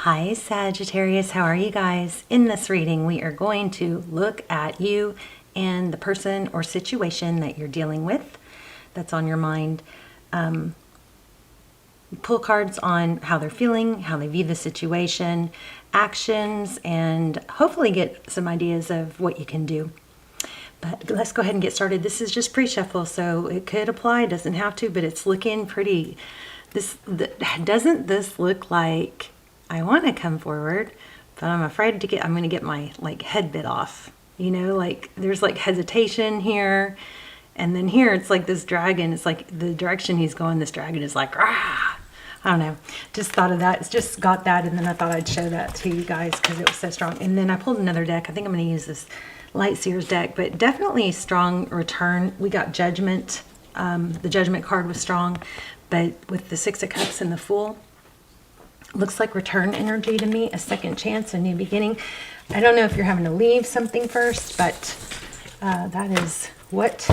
Hi Sagittarius, how are you guys? In this reading, we are going to look at you and the person or situation that you're dealing with that's on your mind. Pull cards on how they're feeling, how they view the situation, actions, and hopefully get some ideas of what you can do. But let's go ahead and get started. This is just pre-shuffle, so it could apply, doesn't have to, but it's looking pretty. Doesn't this look like I want to come forward, but I'm afraid to I'm going to get my head bit off. You know, like there's like hesitation here, and then here it's like this dragon. It's like the direction he's going, this dragon is like, ah. I don't know. Just thought of that. It's just got that, and then I thought I'd show that to you guys because it was so strong. And then I pulled another deck. I think I'm going to use this Light Seers deck, but definitely a strong return. We got Judgment. The Judgment card was strong, but with the Six of Cups and the Fool, looks like return energy to me, a second chance, a new beginning. I don't know if you're having to leave something first, but that is what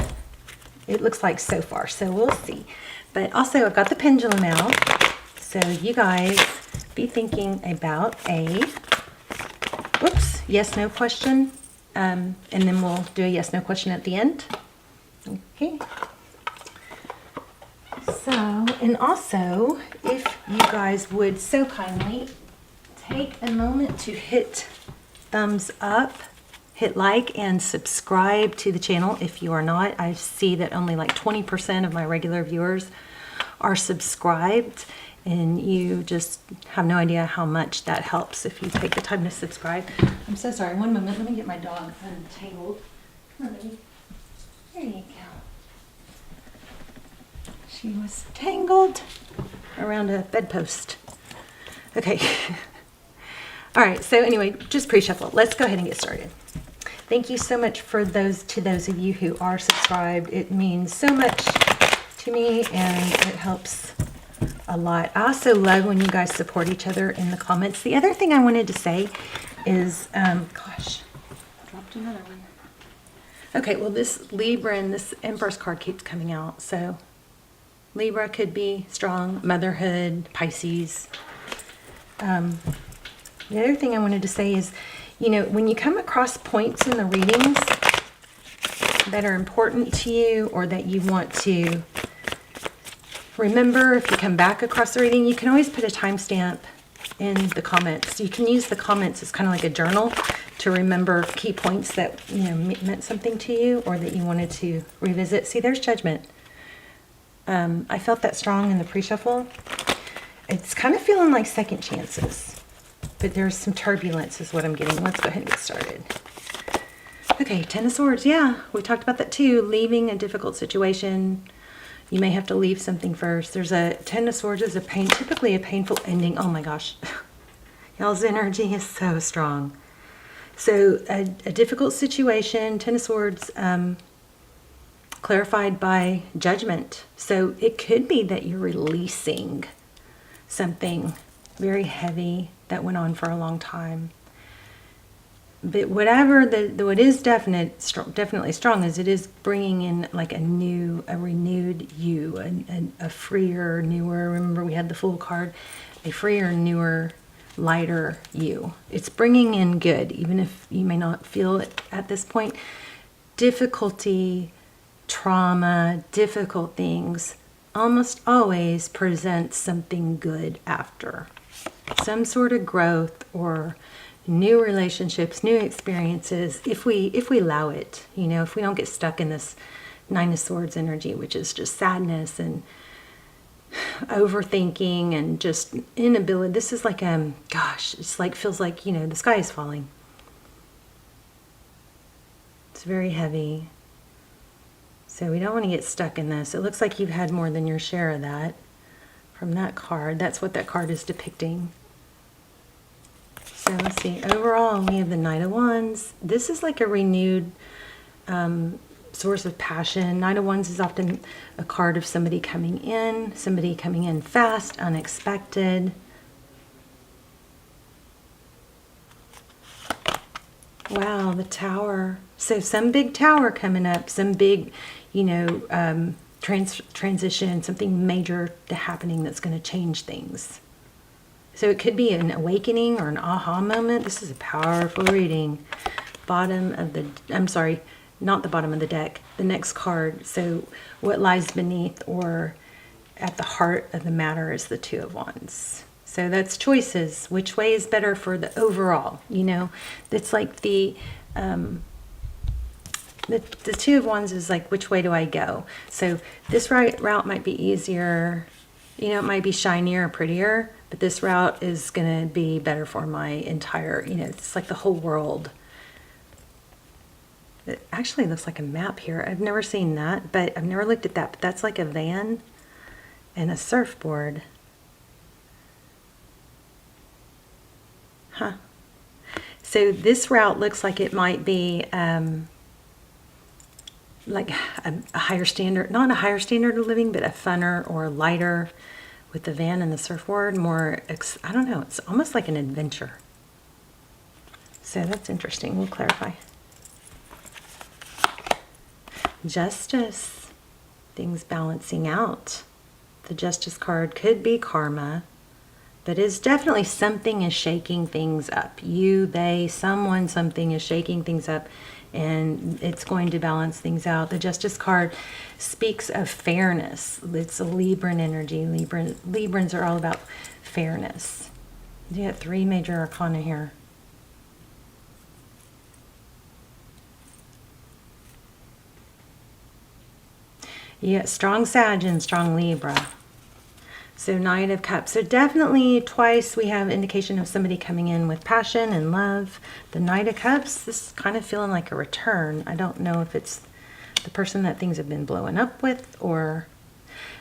it looks like so far. So we'll see. But also I've got the pendulum out. So you guys be thinking about a, yes, no question. And then we'll do a yes, no question at the end. Okay. So, and also, if you guys would so kindly take a moment to hit thumbs up, hit like, and subscribe to the channel if you are not. I see that only like 20% of my regular viewers are subscribed, and you just have no idea how much that helps if you take the time to subscribe. I'm so sorry. One moment. Let me get my dog untangled. Come on, baby. There you go. She was tangled around a bedpost. Okay. All right. So anyway, just pre-shuffle. Let's go ahead and get started. Thank you so much for those of you who are subscribed. It means so much to me, and it helps a lot. I also love when you guys support each other in the comments. The other thing I wanted to say is, gosh, I dropped another one. Okay, well, this Libra and this Empress card keeps coming out, so Libra could be strong, motherhood, Pisces. The other thing I wanted to say is, you know, when you come across points in the readings that are important to you or that you want to remember, if you come back across the reading, you can always put a timestamp in the comments. You can use the comments as kind of like a journal to remember key points that, you know, meant something to you or that you wanted to revisit. See, there's Judgment. I felt that strong in the pre-shuffle. It's kind of feeling like second chances, but there's some turbulence is what I'm getting. Let's go ahead and get started. Okay, Ten of Swords. Yeah, we talked about that too. Leaving a difficult situation. You may have to leave something first. There's a Ten of Swords is typically a painful ending. Oh my gosh. Y'all's energy is so strong. So a difficult situation, Ten of Swords, clarified by Judgment. So it could be that you're releasing something very heavy that went on for a long time. But whatever what is definitely strong is it is bringing in like a renewed you, a freer, newer. Remember we had the Fool card, a freer, newer, lighter you. It's bringing in good, even if you may not feel it at this point. Difficulty, trauma, difficult things almost always present something good after. Some sort of growth or new relationships, new experiences, if we allow it, you know, if we don't get stuck in this Nine of Swords energy, which is just sadness and overthinking and just inability. This is like, gosh, it's like, feels like, you know, the sky is falling. It's very heavy. So we don't want to get stuck in this. It looks like you've had more than your share of that from that card. That's what that card is depicting. So let's see. Overall, we have the Knight of Wands. This is like a renewed source of passion. Knight of Wands is often a card of somebody coming in fast, unexpected. Wow, the Tower. So some big tower coming up, some big, you know, transition, something major happening that's going to change things. So it could be an awakening or an aha moment. This is a powerful reading. Bottom of the, I'm sorry, not the bottom of the deck, the next card. So what lies beneath or at the heart of the matter is the Two of Wands. So that's choices. Which way is better for the overall? You know, it's like the Two of Wands is like, which way do I go? So this route might be easier. You know, it might be shinier or prettier, but this route is going to be better for my entire, you know, it's like the whole world. It actually looks like a map here. I've never seen that, but I've never looked at that. But that's like a van and a surfboard. Huh. So this route looks like it might be like a higher standard, not a higher standard of living, but a funner or lighter with the van and the surfboard. More, I don't know, it's almost like an adventure. So that's interesting. We'll clarify. Justice, things balancing out. The Justice card could be karma, but it's definitely something is shaking things up. You, they, someone, something is shaking things up, and it's going to balance things out. The Justice card speaks of fairness. It's a Libran energy. Librans are all about fairness. You got 3 major arcana here. You got strong Sag and strong Libra. So Knight of Cups. So definitely twice we have indication of somebody coming in with passion and love. The Knight of Cups, this is kind of feeling like a return. I don't know if it's the person that things have been blowing up with or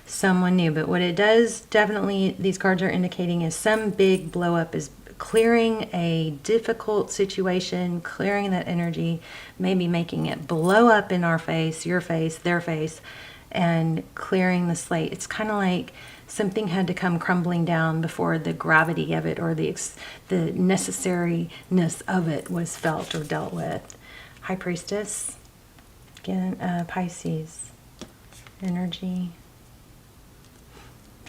someone new. But what it does, definitely these cards are indicating is some big blow up is clearing a difficult situation, clearing that energy, maybe making it blow up in our face, your face, their face, and clearing the slate. It's kind of like something had to come crumbling down before the gravity of it or the necessariness of it was felt or dealt with. High Priestess, again, Pisces energy.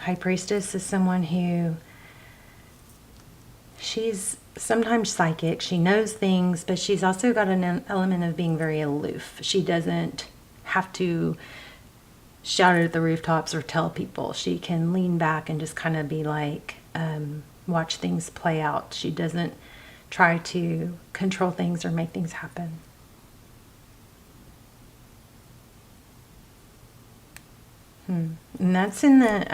High Priestess is someone who, she's sometimes psychic. She knows things, but she's also got an element of being very aloof. She doesn't have to shout it at the rooftops or tell people. She can lean back and just kind of be like, watch things play out. She doesn't try to control things or make things happen. And that's in the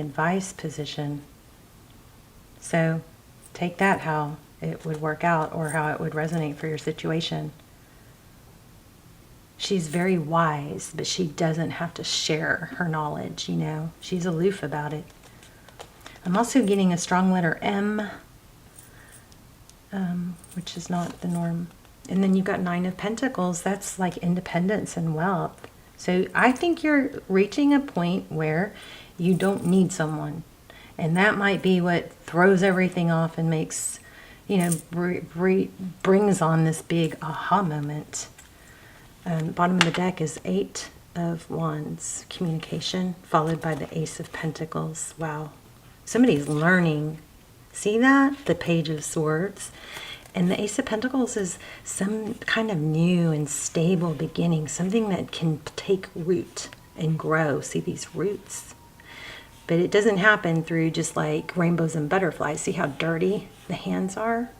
advice position. So take that how it would work out or how it would resonate for your situation. She's very wise, but she doesn't have to share her knowledge, you know. She's aloof about it. I'm also getting a strong letter M, which is not the norm. And then you've got 9 of Pentacles. That's like independence and wealth. So I think you're reaching a point where you don't need someone. And that might be what throws everything off and makes, you know, brings on this big aha moment. Bottom of the deck is 8 of Wands, communication, followed by the Ace of Pentacles. Wow. Somebody's learning. See that? The Page of Swords. And the Ace of Pentacles is some kind of new and stable beginning, something that can take root and grow. See these roots? But it doesn't happen through just like rainbows and butterflies. See how dirty the hands are?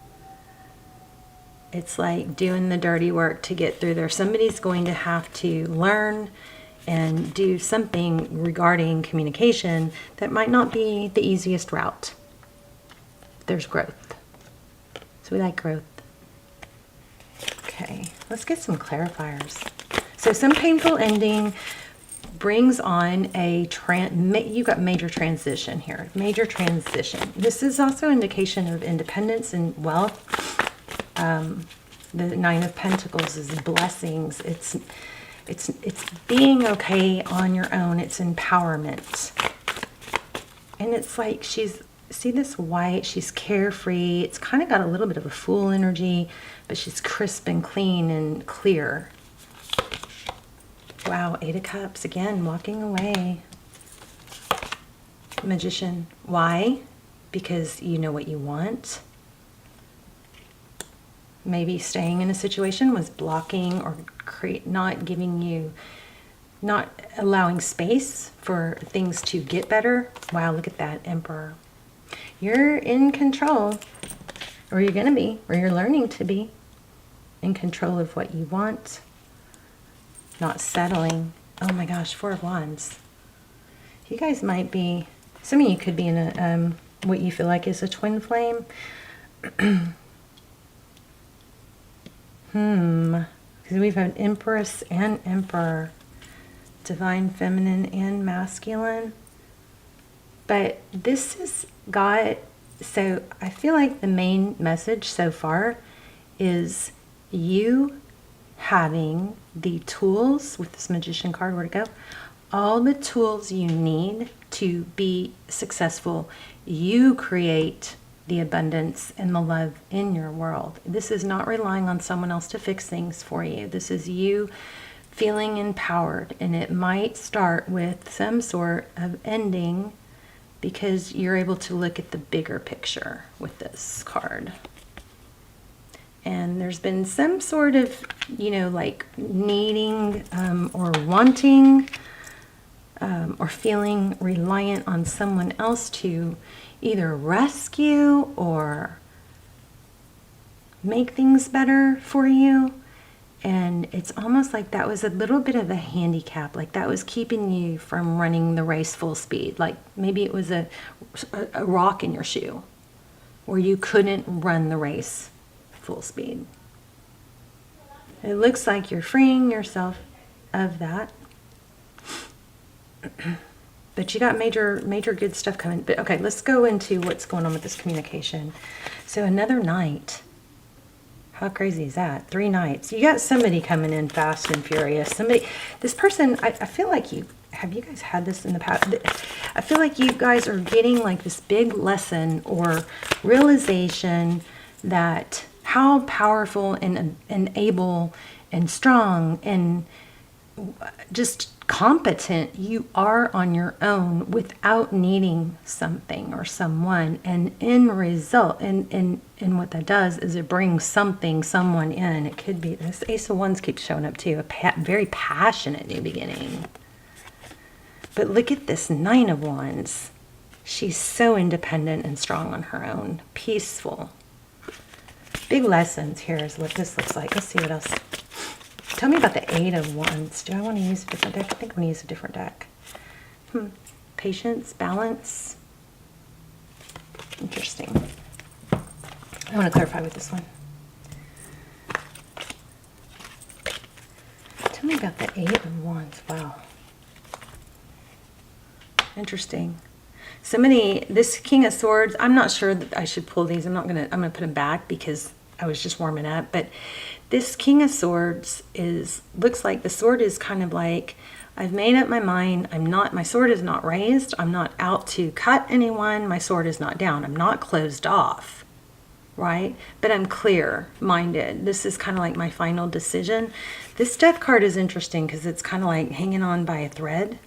It's like doing the dirty work to get through there. Somebody's going to have to learn and do something regarding communication that might not be the easiest route. There's growth. So we like growth. Okay, let's get some clarifiers. So some painful ending brings on a, you've got major transition here. Major transition. This is also indication of independence and wealth. The 9 of Pentacles is blessings. It's being okay on your own. It's empowerment. And it's like see this white, she's carefree. It's kind of got a little bit of a fool energy, but she's crisp and clean and clear. Wow, 8 of Cups, again, walking away. Magician. Why? Because you know what you want. Maybe staying in a situation was blocking or not giving you, not allowing space for things to get better. Wow, look at that, Emperor. You're in control, or you're going to be, or you're learning to be in control of what you want, not settling. Oh my gosh, Four of Wands. You guys might be, some of you could be in a what you feel like is a twin flame. Because we've had Empress and Emperor, divine feminine and masculine. But this has got, so I feel like the main message so far is you having the tools, with this Magician card, where to go, all the tools you need to be successful. You create the abundance and the love in your world. This is not relying on someone else to fix things for you. This is you feeling empowered, and it might start with some sort of ending because you're able to look at the bigger picture with this card. And there's been some sort of, you know, like needing or wanting or feeling reliant on someone else to either rescue or make things better for you. And it's almost like that was a little bit of a handicap, like that was keeping you from running the race full speed. Like maybe it was a rock in your shoe where you couldn't run the race full speed. It looks like you're freeing yourself of that. But you got major good stuff coming. But okay, let's go into what's going on with this communication. So another night. How crazy is that? 3 nights. You got somebody coming in fast and furious. Somebody, this person, I feel like have you guys had this in the past? I feel like you guys are getting like this big lesson or realization that how powerful and able and strong and just competent you are on your own without needing something or someone. And in result, and what that does is it brings someone in. It could be, this Ace of Wands keeps showing up too, a very passionate new beginning. But look at this Nine of Wands. She's so independent and strong on her own, peaceful. Big lessons here is what this looks like. Let's see what else. Tell me about the Eight of Wands. Do I want to use a different deck? I think I'm going to use a different deck. Patience, balance. Interesting. I want to clarify with this one. Tell me about the Eight of Wands. Wow. Interesting. Somebody, this King of Swords, I'm not sure that I should pull these. I'm going to put them back because I was just warming up. But this King of Swords looks like the sword is kind of like, I've made up my mind. My sword is not raised. I'm not out to cut anyone. My sword is not down. I'm not closed off, right? But I'm clear-minded. This is kind of like my final decision. This Death card is interesting because it's kind of like hanging on by a thread.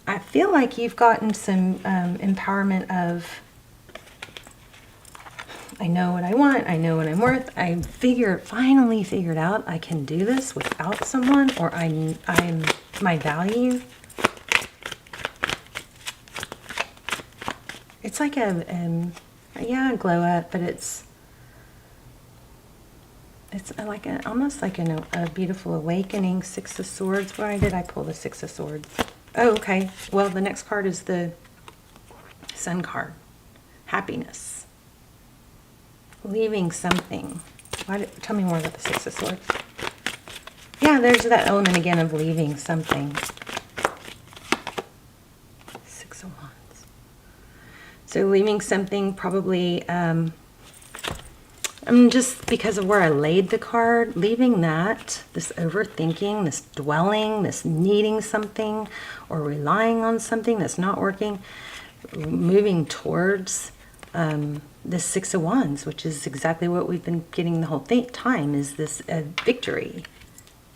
I feel like you've gotten some empowerment of, I know what I want, I know what I'm worth, I finally figured out I can do this without someone, or I'm my value. It's like a glow up, but it's like almost like a beautiful awakening. Six of Swords. Why did I pull the Six of Swords? Oh, okay. Well, the next card is the Sun card. Happiness. Leaving something. Tell me more about the Six of Swords. Yeah, there's that element again of leaving something. Six of Wands. So leaving something probably, just because of where I laid the card, leaving that, this overthinking, this dwelling, this needing something or relying on something that's not working, moving towards this Six of Wands, which is exactly what we've been getting the whole time, is this victory,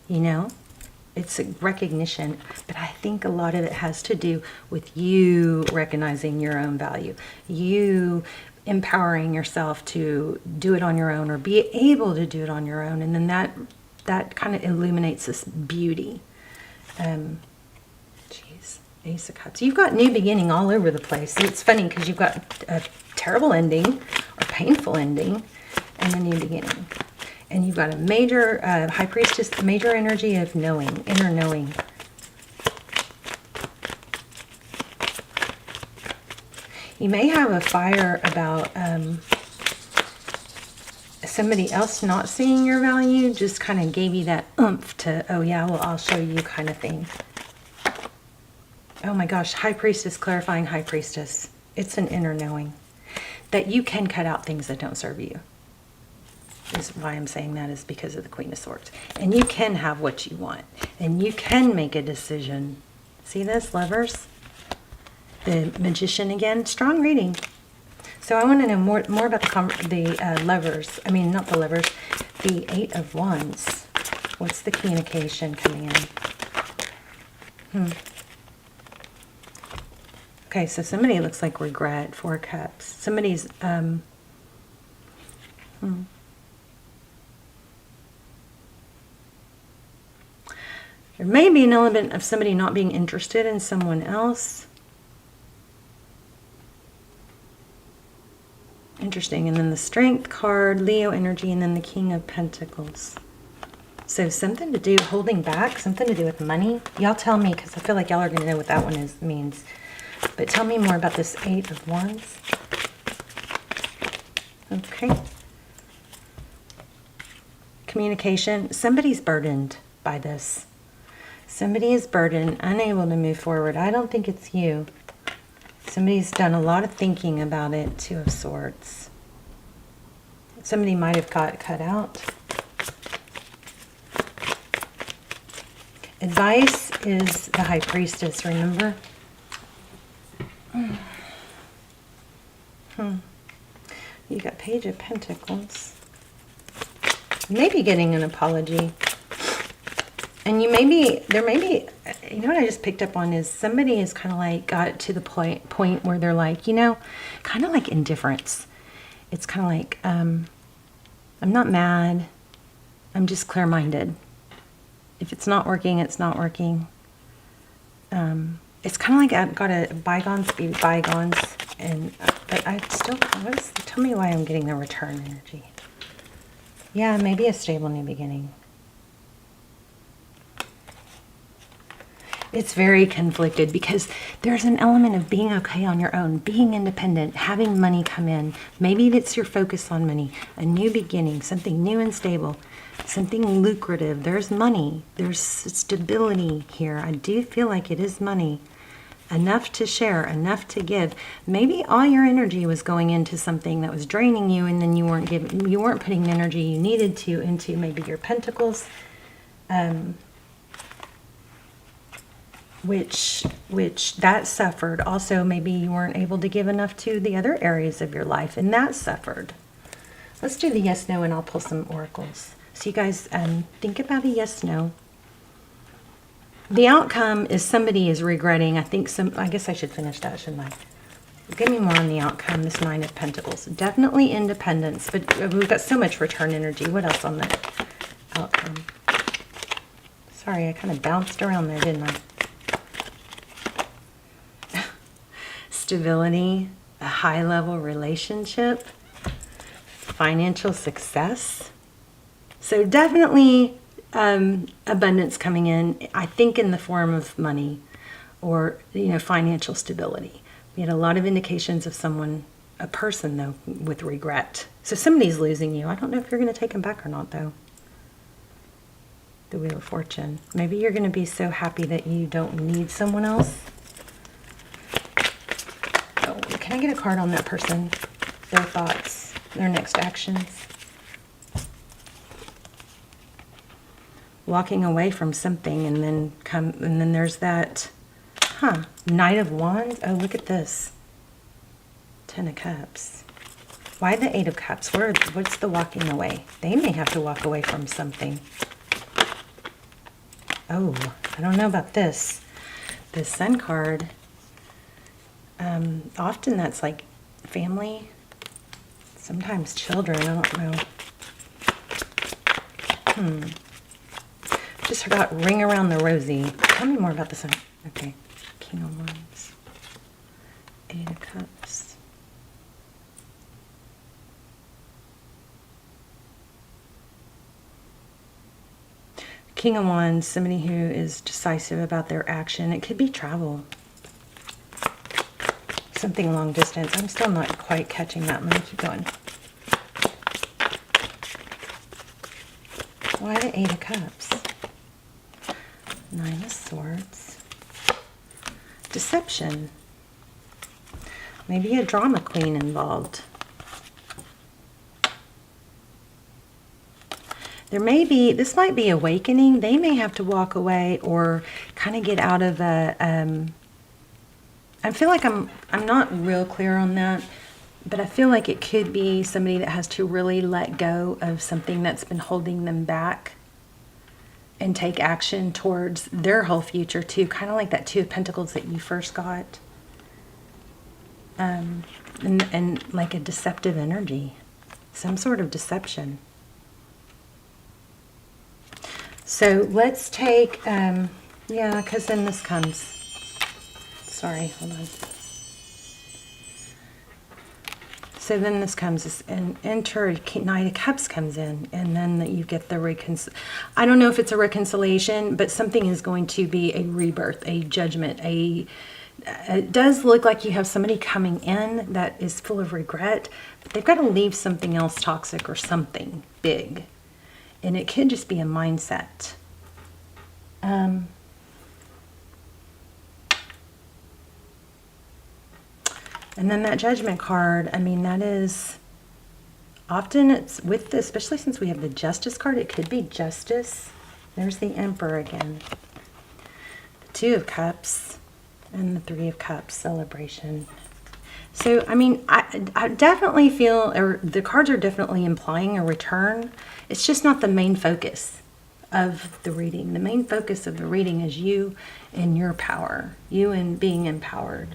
you know? It's a recognition, but I think a lot of it has to do with you recognizing your own value, you empowering yourself to do it on your own or be able to do it on your own. And then that kind of illuminates this beauty. Geez, Ace of Cups. You've got new beginning all over the place. It's funny because you've got a terrible ending or painful ending and a new beginning. And you've got a major High Priestess, major energy of knowing, inner knowing. You may have a fire about somebody else not seeing your value, just kind of gave you that oomph to, oh yeah, well, I'll show you kind of thing. Oh my gosh, High Priestess, clarifying High Priestess. It's an inner knowing that you can cut out things that don't serve you. Is why I'm saying that is because of the Queen of Swords. And you can have what you want. And you can make a decision. See this, Lovers? The Magician again. Strong reading. So I want to know more about the Lovers. I mean, not the Lovers. The Eight of Wands. What's the communication coming in? Okay, so somebody looks like regret. Four Cups. Somebody's... There may be an element of somebody not being interested in someone else. Interesting. And then the Strength card, Leo energy, and then the King of Pentacles. So something to do, holding back, something to do with money. Y'all tell me, because I feel like y'all are going to know what that one means. But tell me more about this Eight of Wands. Okay. Communication. Somebody's burdened by this. Somebody is burdened, unable to move forward. I don't think it's you. Somebody's done a lot of thinking about it. Two of Swords. Somebody might have got cut out. Advice is the High Priestess, remember? You got Page of Pentacles. Maybe getting an apology. And you may be, there may be, you know what I just picked up on is somebody is kind of like got to the point where they're like, you know, kind of like indifference. It's kind of like, I'm not mad. I'm just clear-minded. If it's not working, it's not working. It's kind of like I've got to bygones be bygones. And, but I still, tell me why I'm getting the return energy. Yeah, maybe a stable new beginning. It's very conflicted because there's an element of being okay on your own, being independent, having money come in. Maybe it's your focus on money, a new beginning, something new and stable, something lucrative. There's money, there's stability here. I do feel like it is money. Enough to share, enough to give. Maybe all your energy was going into something that was draining you, and then you weren't putting the energy you needed to into maybe your pentacles. Which that suffered. Also, maybe you weren't able to give enough to the other areas of your life, and that suffered. Let's do the yes, no, and I'll pull some oracles. So you guys think about a yes, no. The outcome is somebody is regretting. I guess I should finish that, shouldn't I? Give me more on the outcome, this Nine of Pentacles. Definitely independence, but we've got so much return energy. What else on the outcome? Sorry, I kind of bounced around there, didn't I? Stability, a high-level relationship, financial success. So definitely abundance coming in, I think in the form of money or, you know, financial stability. We had a lot of indications of someone, a person though, with regret. So somebody's losing you. I don't know if you're going to take them back or not though. The Wheel of Fortune. Maybe you're going to be so happy that you don't need someone else. Oh, can I get a card on that person? Their thoughts, their next actions. Walking away from something and then there's that, Knight of Wands. Oh, look at this. Ten of Cups. Why the Eight of Cups? What's the walking away? They may have to walk away from something. Oh, I don't know about this. This Sun card, often that's like family, sometimes children, I don't know. Just forgot Ring Around the Rosie. Tell me more about this one. Okay, King of Wands, Eight of Cups. King of Wands, somebody who is decisive about their action. It could be travel. Something long distance. I'm still not quite catching that. Let me keep going. Why the Eight of Cups? Nine of Swords. Deception. Maybe a drama queen involved. There may be, this might be awakening. They may have to walk away or kind of get out of a, I feel like I'm not real clear on that, but I feel like it could be somebody that has to really let go of something that's been holding them back and take action towards their whole future too. Kind of like that Two of Pentacles that you first got. And like a deceptive energy, some sort of deception. So let's take, yeah, because then this comes. Sorry, hold on. So then this comes, and enter Knight of Cups comes in, and then you get the I don't know if it's a reconciliation, but something is going to be a rebirth, a judgment, it does look like you have somebody coming in that is full of regret, but they've got to leave something else toxic or something big. And it could just be a mindset. And then that Judgment card, I mean, that is, often it's with the, especially since we have the Justice card, it could be justice. There's the Emperor again. The Two of Cups and the Three of Cups, celebration. So, I mean, I definitely feel, or the cards are definitely implying a return. It's just not the main focus of the reading. The main focus of the reading is you and your power, you and being empowered.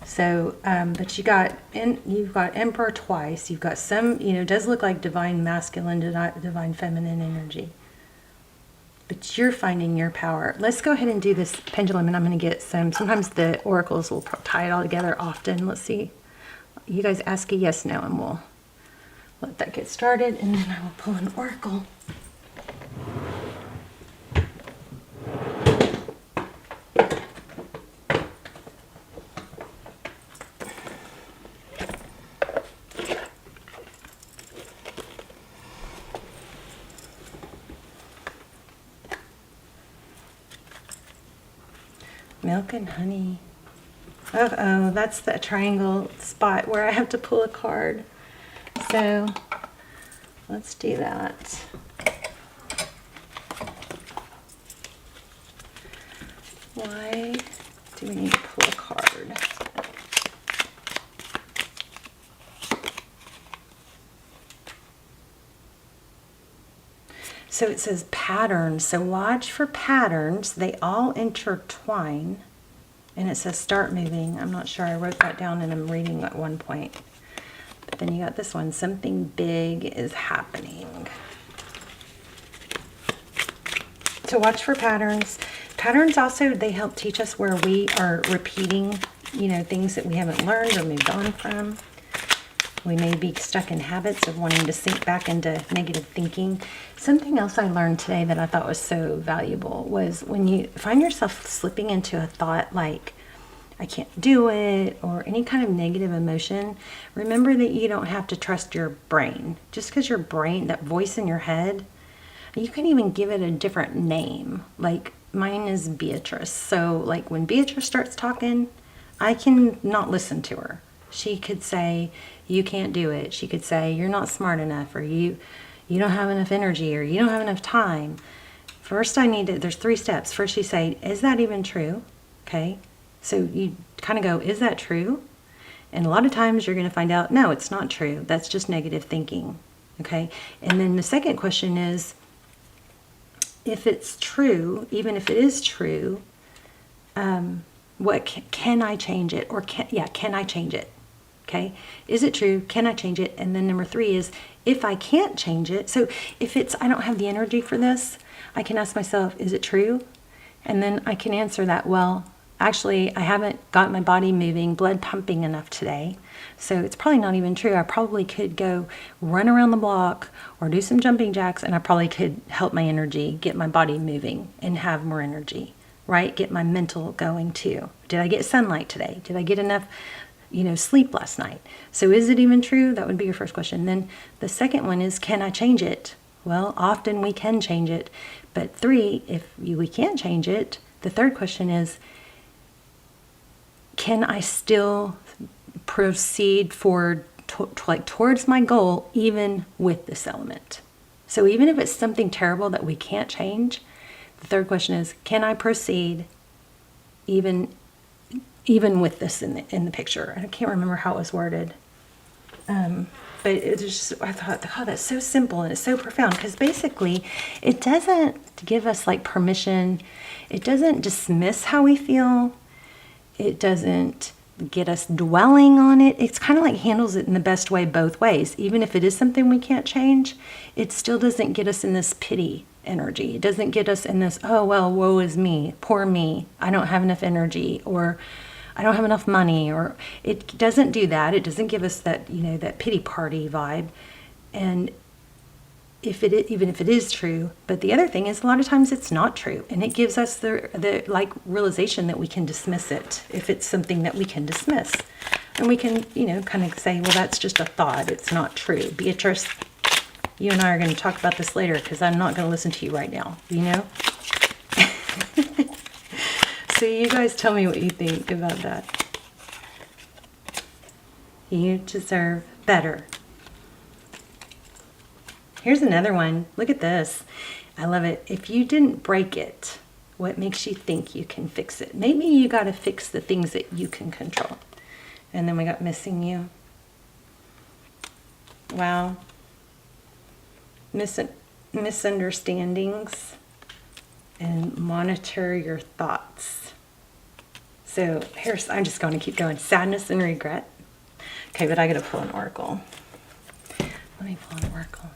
So, but you've got Emperor twice. You've got some, it does look like divine masculine, divine feminine energy. But you're finding your power. Let's go ahead and do this pendulum, and I'm going to get sometimes the oracles will tie it all together often. Let's see. You guys ask a yes, no, and we'll let that get started, and then I will pull an oracle. Milk and honey. Uh-oh, that's the triangle spot where I have to pull a card. So let's do that. Why do we need to pull a card? So it says patterns. So watch for patterns. They all intertwine. And it says start moving. I'm not sure. I wrote that down and I'm reading at one point. But then you got this one. Something big is happening. So watch for patterns. Patterns also, they help teach us where we are repeating, things that we haven't learned or moved on from. We may be stuck in habits of wanting to sink back into negative thinking. Something else I learned today that I thought was so valuable was when you find yourself slipping into a thought like, I can't do it, or any kind of negative emotion, remember that you don't have to trust your brain. Just because your brain, that voice in your head, you can even give it a different name. Like mine is Beatrice. So like when Beatrice starts talking, I can not listen to her. She could say, you can't do it. She could say, you're not smart enough, or you don't have enough energy, or you don't have enough time. First, there's 3 steps. First, you say, is that even true? Okay. So you kind of go, is that true? And a lot of times you're going to find out, no, it's not true. That's just negative thinking. Okay. And then the second question is if it's true, even if it is true, what can I change it? Or can I change it? Okay, is it true? Can I change it? And then number 3 is, if I can't change it, so if it's, I don't have the energy for this, I can ask myself, is it true? And then I can answer that, well, actually, I haven't got my body moving, blood pumping enough today, so it's probably not even true. I probably could go run around the block or do some jumping jacks, and I probably could help my energy, get my body moving and have more energy, right? Get my mental going too. Did I get sunlight today? Did I get enough, sleep last night? So is it even true? That would be your first question. Then the second one is, can I change it? Well, often we can change it. But 3, if we can't change it, the third question is, can I still proceed forward towards my goal even with this element? So even if it's something terrible that we can't change, the third question is, can I proceed even with this in the picture? I can't remember how it was worded. But it's just, I thought, oh, that's so simple and it's so profound, because basically it doesn't give us like permission. It doesn't dismiss how we feel. It doesn't get us dwelling on it. It's kind of like handles it in the best way both ways. Even if it is something we can't change, it still doesn't get us in this pity energy. It doesn't get us in this, oh, well, woe is me, poor me, I don't have enough energy, or I don't have enough money, or it doesn't do that. It doesn't give us that, that pity party vibe. And even if it is true, but the other thing is, a lot of times it's not true, and it gives us the like realization that we can dismiss it if it's something that we can dismiss, and we can kind of say, well, that's just a thought, it's not true. Beatrice, you and I are going to talk about this later, because I'm not going to listen to you right now, So you guys tell me what you think about that. You deserve better. Here's another one. Look at this. I love it. If you didn't break it, what makes you think you can fix it? Maybe you got to fix the things that you can control. And then we got missing you. Wow. Misunderstandings. And monitor your thoughts. So I'm just going to keep going. Sadness and regret. Okay, but I got to pull an oracle. Let me pull an oracle.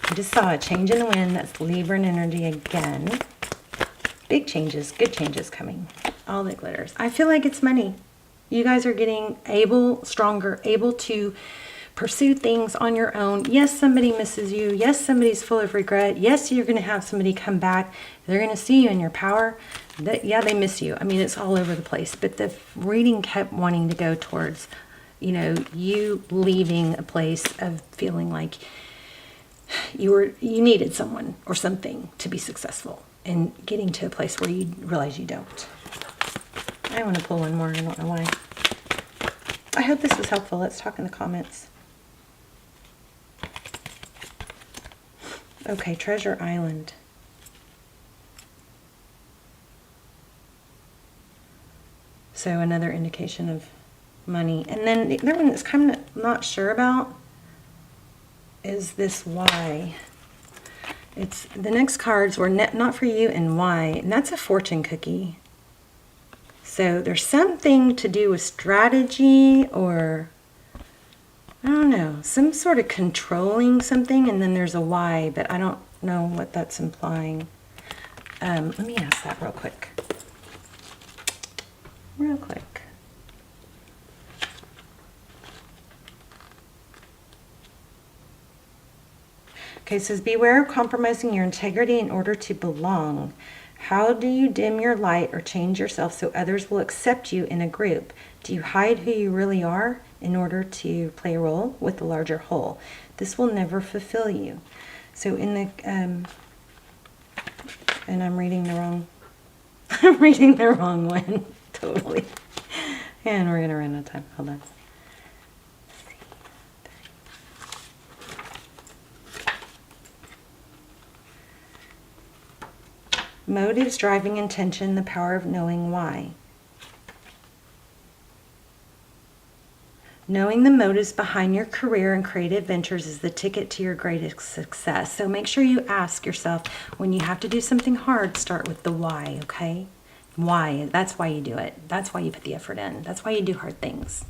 I just saw a change in the wind. That's Libran energy again. Big changes, good changes coming. All the glitters. I feel like it's money. You guys are getting stronger, able to pursue things on your own. Yes, somebody misses you. Yes, somebody's full of regret. Yes, you're going to have somebody come back. They're going to see you in your power. Yeah, they miss you. I mean, it's all over the place. But the reading kept wanting to go towards, you leaving a place of feeling like you needed someone or something to be successful, and getting to a place where you realize you don't. I want to pull one more. I don't know why. I hope this was helpful. Let's talk in the comments. Okay, Treasure Island. So another indication of money. And then the other one that's kind of not sure about is this why. It's the next cards were not for you and why. And that's a fortune cookie. So there's something to do with strategy, or I don't know, some sort of controlling something, and then there's a why, but I don't know what that's implying. Let me ask that real quick. Real quick. Okay, it says, beware of compromising your integrity in order to belong. How do you dim your light or change yourself so others will accept you in a group? Do you hide who you really are in order to play a role with the larger whole? This will never fulfill you. So in the, and I'm reading the wrong, I'm reading the wrong one, totally. And we're gonna run out of time, hold on. Motives, driving intention, the power of knowing why. Knowing the motives behind your career and creative ventures is the ticket to your greatest success. So make sure you ask yourself, when you have to do something hard, start with the why, okay? Why? That's why you do it. That's why you put the effort in. That's why you do hard things.